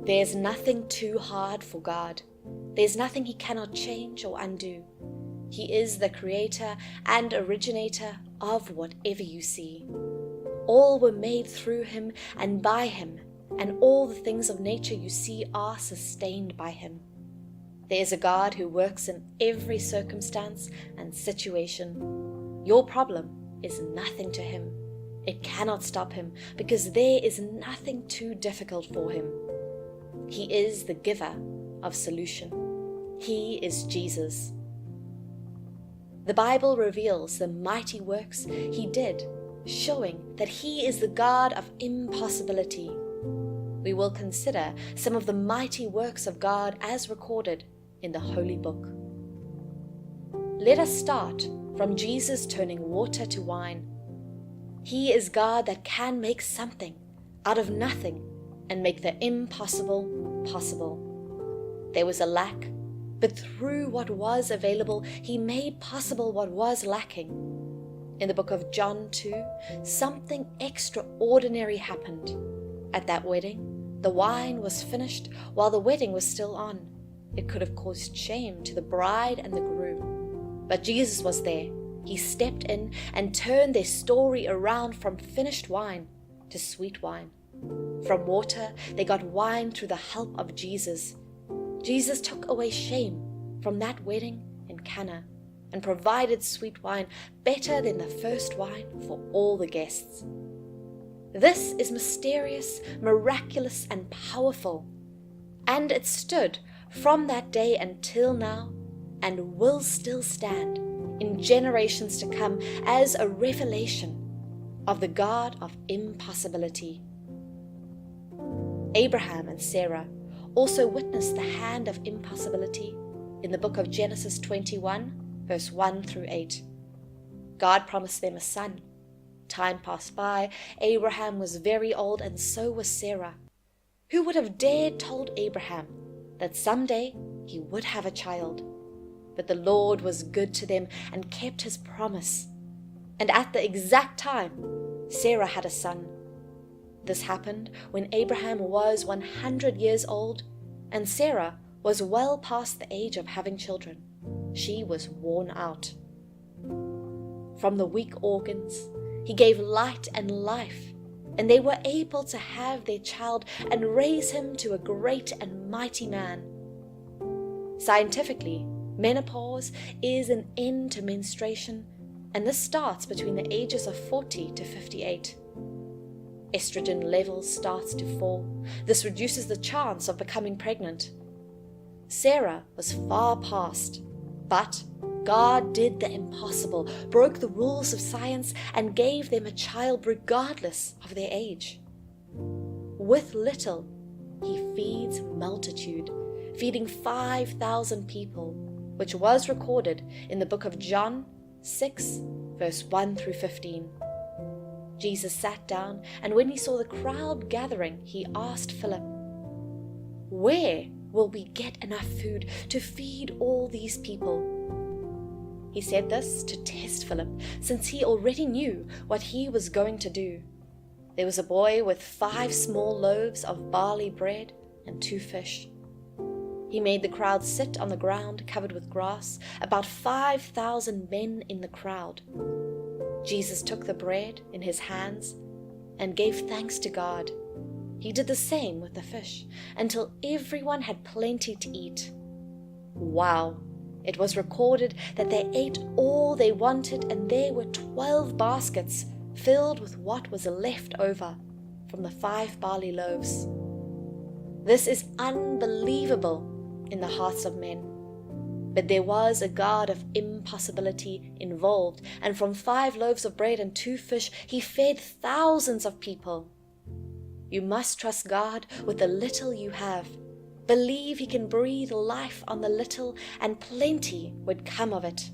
There's nothing too hard for God. There's nothing He cannot change or undo. He is the creator and originator of whatever you see. All were made through Him and by Him, and all the things of nature you see are sustained by Him. There is a God who works in every circumstance and situation. Your problem is nothing to Him. It cannot stop Him, because there is nothing too difficult for Him. He is the giver of solution. He is Jesus. The Bible reveals the mighty works He did, showing that He is the God of impossibility. We will consider some of the mighty works of God as recorded in the Holy Book. Let us start from Jesus turning water to wine. He is God that can make something out of nothing and make the impossible possible. There was a lack, but through what was available, He made possible what was lacking. In the book of John 2, something extraordinary happened. At that wedding, the wine was finished while the wedding was still on. It could have caused shame to the bride and the groom. But Jesus was there. He stepped in and turned their story around from finished wine to sweet wine. From water, they got wine through the help of Jesus. Jesus took away shame from that wedding in Cana and provided sweet wine better than the first wine for all the guests. This is mysterious, miraculous, and powerful. And it stood from that day until now and will still stand in generations to come as a revelation of the God of impossibility. Abraham and Sarah also witnessed the hand of impossibility in the book of Genesis 21, verse 1 through 8. God promised them a son. Time passed by. Abraham was very old, and so was Sarah. Who would have dared told Abraham that someday he would have a child? But the Lord was good to them and kept His promise. And at the exact time, Sarah had a son. This happened when Abraham was 100 years old, and Sarah was well past the age of having children. She was worn out. From the weak organs, He gave light and life, and they were able to have their child and raise him to a great and mighty man. Scientifically, menopause is an end to menstruation, and this starts between the ages of 40 to 58. Estrogen levels starts to fall. This reduces the chance of becoming pregnant. Sarah was far past, but God did the impossible, broke the rules of science, and gave them a child regardless of their age. With little, He feeds multitude, feeding 5,000 people, which was recorded in the book of John 6, verse 1 through 15. Jesus sat down, and when He saw the crowd gathering, He asked Philip, "Where will we get enough food to feed all these people?" He said this to test Philip, since he already knew what he was going to do. There was a boy with 5 small loaves of barley bread and 2 fish. He made the crowd sit on the ground covered with grass, about 5,000 men in the crowd. Jesus took the bread in His hands and gave thanks to God. He did the same with the fish until everyone had plenty to eat. Wow! It was recorded that they ate all they wanted, and there were 12 baskets filled with what was left over from the 5 barley loaves. This is unbelievable in the hearts of men. But there was a God of impossibility involved, and from 5 loaves of bread and 2 fish, He fed thousands of people. You must trust God with the little you have. Believe He can breathe life on the little, and plenty would come of it.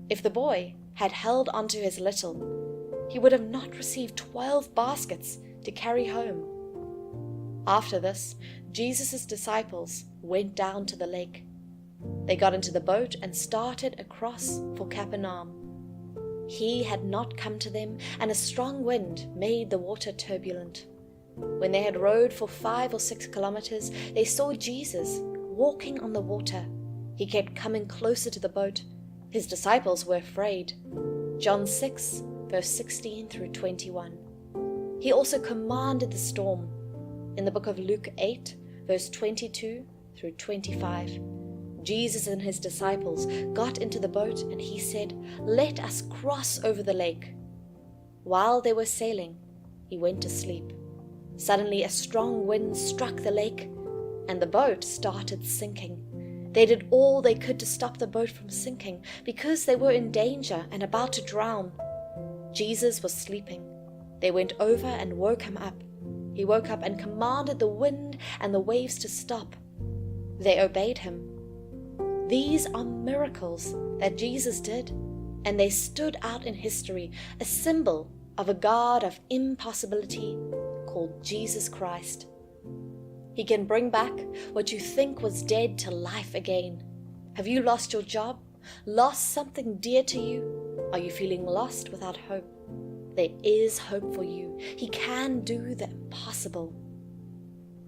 If the boy had held onto his little, he would have not received 12 baskets to carry home. After this, Jesus' disciples went down to the lake. They got into the boat and started across for Capernaum. He had not come to them, and a strong wind made the water turbulent. When they had rowed for 5 or 6 kilometers, they saw Jesus walking on the water. He kept coming closer to the boat. His disciples were afraid. John 6, verse 16 through 21. He also commanded the storm. In the book of Luke 8, verse 22 through 25. Jesus and his disciples got into the boat and he said, "Let us cross over the lake." While they were sailing, he went to sleep. Suddenly a strong wind struck the lake and the boat started sinking. They did all they could to stop the boat from sinking because they were in danger and about to drown. Jesus was sleeping. They went over and woke him up. He woke up and commanded the wind and the waves to stop. They obeyed him. These are miracles that Jesus did, and they stood out in history, a symbol of a God of impossibility called Jesus Christ. He can bring back what you think was dead to life again. Have you lost your job? Lost something dear to you? Are you feeling lost without hope? There is hope for you. He can do the impossible.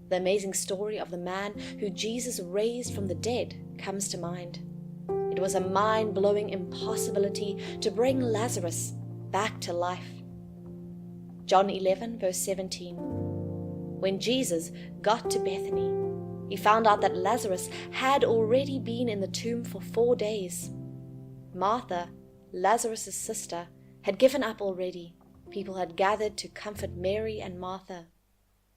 The amazing story of the man who Jesus raised from the dead comes to mind. It was a mind-blowing impossibility to bring Lazarus back to life. John 11, verse 17. When Jesus got to Bethany, he found out that Lazarus had already been in the tomb for 4 days. Martha, Lazarus' sister, had given up already. People had gathered to comfort Mary and Martha.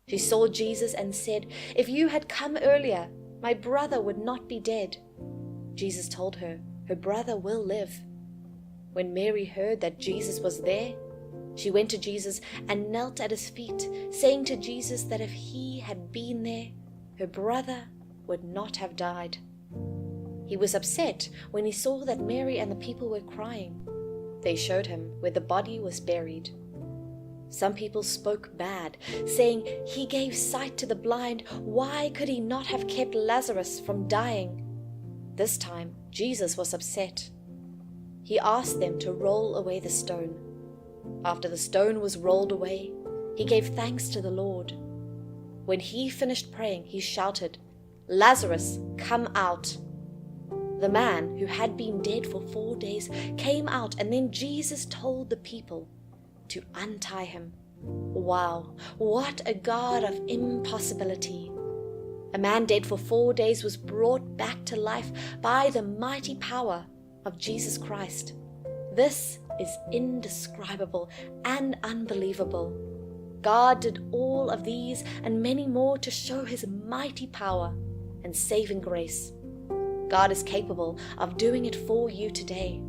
She saw Jesus and said, "If you had come earlier, my brother would not be dead." Jesus told her, "Her brother will live." When Mary heard that Jesus was there, she went to Jesus and knelt at his feet, saying to Jesus that if he had been there, her brother would not have died. He was upset when he saw that Mary and the people were crying. They showed him where the body was buried. Some people spoke bad, saying, "He gave sight to the blind. Why could he not have kept Lazarus from dying?" This time, Jesus was upset. He asked them to roll away the stone. After the stone was rolled away, he gave thanks to the Lord. When he finished praying, he shouted, "Lazarus, come out." The man who had been dead for 4 days came out, and then Jesus told the people to untie him. Wow, what a God of impossibility. A man dead for 4 days was brought back to life by the mighty power of Jesus Christ. This is indescribable and unbelievable. God did all of these and many more to show his mighty power and saving grace. God is capable of doing it for you today.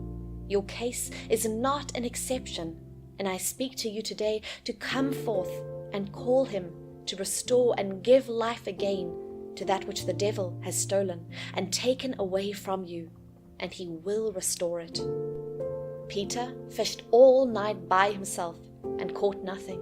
Your case is not an exception, and I speak to you today to come forth and call him to restore and give life again to that which the devil has stolen and taken away from you, and he will restore it. Peter fished all night by himself and caught nothing.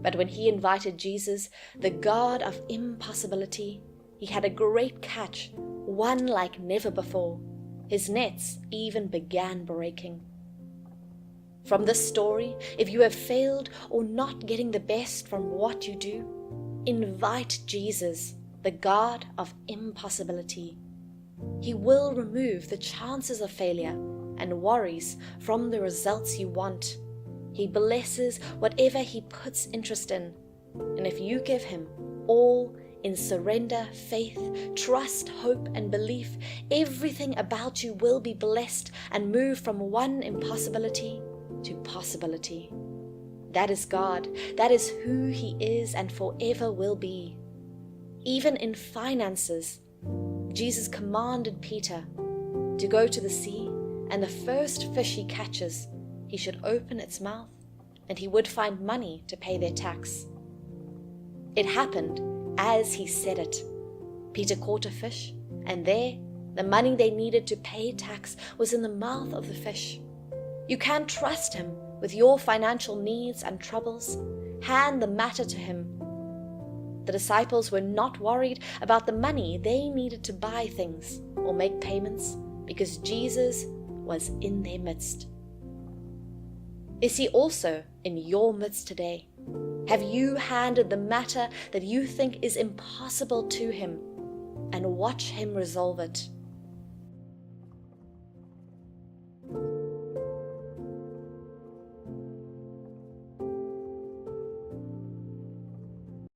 But when he invited Jesus, the God of impossibility, he had a great catch, one like never before. His nets even began breaking. From this story, if you have failed or not getting the best from what you do, invite Jesus, the God of impossibility. He will remove the chances of failure and worries from the results you want. He blesses whatever he puts interest in. And if you give him all in surrender, faith, trust, hope, and belief, everything about you will be blessed and move from one impossibility to possibility. That is God. That is who he is and forever will be. Even in finances, Jesus commanded Peter to go to the sea, and the first fish he catches, he should open its mouth, and he would find money to pay their tax. It happened as he said it. Peter caught a fish, and there, the money they needed to pay tax was in the mouth of the fish. You can trust him with your financial needs and troubles. Hand the matter to him. The disciples were not worried about the money they needed to buy things or make payments because Jesus was in their midst. Is he also in your midst today? Have you handed the matter that you think is impossible to him and watch him resolve it?